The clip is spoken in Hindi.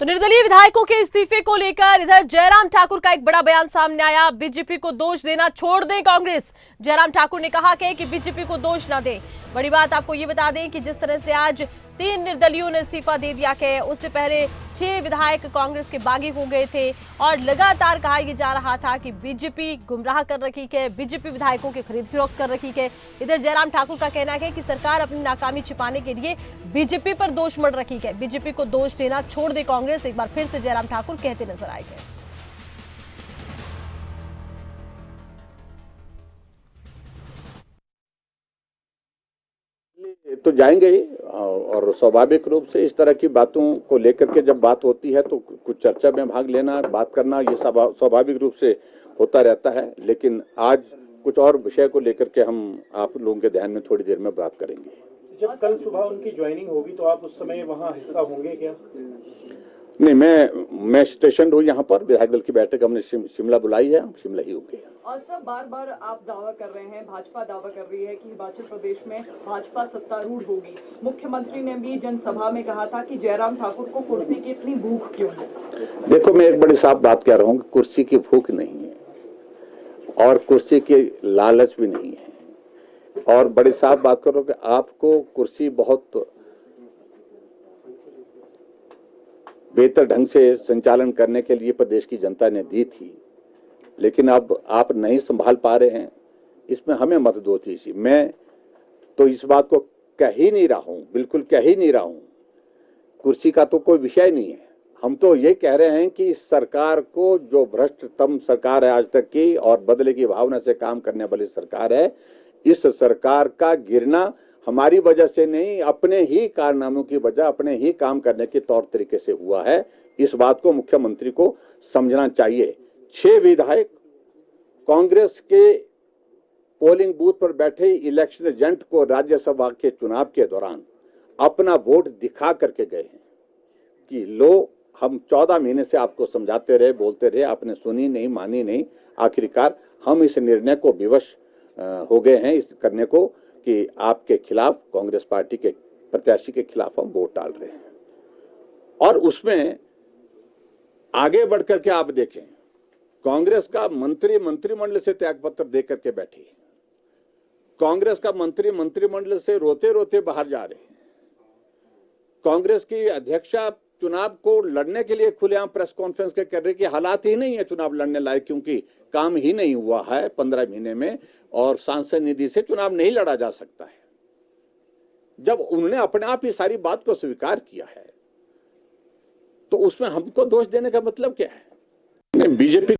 तो निर्दलीय विधायकों के इस्तीफे को लेकर इधर जयराम ठाकुर का एक बड़ा बयान सामने आया। बीजेपी को दोष देना छोड़ दें कांग्रेस। जयराम ठाकुर ने कहा कि बीजेपी को दोष न दें। बड़ी बात आपको ये बता दें कि जिस तरह से आज 3 निर्दलीयों ने इस्तीफा दे दिया है, उससे पहले 6 विधायक कांग्रेस के बागी हो गए थे और लगातार कहा यह जा रहा था कि बीजेपी गुमराह कर रखी है, बीजेपी विधायकों की खरीद फरोख्त कर रखी है। इधर जयराम ठाकुर का कहना है कि सरकार अपनी नाकामी छिपाने के लिए बीजेपी पर दोष मढ़ रखी है। बीजेपी को दोष देना छोड़ दे कांग्रेस, एक बार फिर से जयराम ठाकुर कहते नजर आएंगे। तो जाएंगे ही, और स्वाभाविक रूप से इस तरह की बातों को लेकर के जब बात होती है तो कुछ चर्चा में भाग लेना, बात करना, ये स्वाभाविक रूप से होता रहता है। लेकिन आज कुछ और विषय को लेकर के हम आप लोगों के ध्यान में थोड़ी देर में बात करेंगे। जब कल सुबह उनकी ज्वाइनिंग होगी तो आप उस समय वहाँ हिस्सा होंगे क्या? नहीं, मैं स्टेशन हूँ यहाँ पर। विधायक दल की बैठक हमने शिमला बुलाई है, हम शिमला ही होंगे। और सर, बार बार आप दावा कर रहे हैं, भाजपा दावा कर रही है कि हिमाचल प्रदेश में भाजपा सत्तारूढ़ होगी। मुख्यमंत्री ने भी जनसभा में कहा था कि जयराम ठाकुर को कुर्सी की इतनी भूख क्यों है? देखो, मैं एक बड़ी साफ बात कह रहा हूँ, कुर्सी की भूख नहीं है और कुर्सी की लालच भी नहीं है। और बड़ी साफ बात करो कि आपको कुर्सी बहुत बेहतर ढंग से संचालन करने के लिए प्रदेश की जनता ने दी थी, लेकिन अब आप नहीं संभाल पा रहे हैं, इसमें हमें मत दो दीजिए। मैं तो इस बात को कह ही नहीं रहा हूं, बिल्कुल कह ही नहीं रहा हूं। कुर्सी का तो कोई विषय नहीं है। हम तो ये कह रहे हैं कि इस सरकार को, जो भ्रष्टतम सरकार है आज तक की और बदले की भावना से काम करने वाली सरकार है, इस सरकार का गिरना हमारी वजह से नहीं, अपने ही कारनामों की वजह, अपने ही काम करने के तौर तरीके से हुआ है। इस बात को मुख्यमंत्री को समझना चाहिए। 6 विधायक कांग्रेस के पोलिंग बूथ पर बैठे इलेक्शन एजेंट को राज्यसभा के चुनाव के दौरान अपना वोट दिखा करके गए हैं कि लो, हम 14 महीने से आपको समझाते रहे, बोलते रहे, आपने सुनी नहीं, मानी नहीं। आखिरकार हम इस निर्णय को विवश हो गए हैं, इस करने को कि आपके खिलाफ, कांग्रेस पार्टी के प्रत्याशी के खिलाफ हम वोट डाल रहे हैं। और उसमें आगे बढ़कर के आप देखें, कांग्रेस का मंत्रिमंडल से त्यागपत्र देकर के बैठी है। कांग्रेस का मंत्रिमंडल से रोते रोते बाहर जा रहे हैं। कांग्रेस की अध्यक्षा चुनाव को लड़ने के लिए खुलेआम प्रेस कॉन्फ्रेंस के कर रही कि हालात ही नहीं है चुनाव लड़ने लायक, क्योंकि काम ही नहीं हुआ है 15 महीने में और सांसद निधि से चुनाव नहीं लड़ा जा सकता है। जब उन्होंने अपने आप ही सारी बात को स्वीकार किया है तो उसमें हमको दोष देने का मतलब क्या है? बीजेपी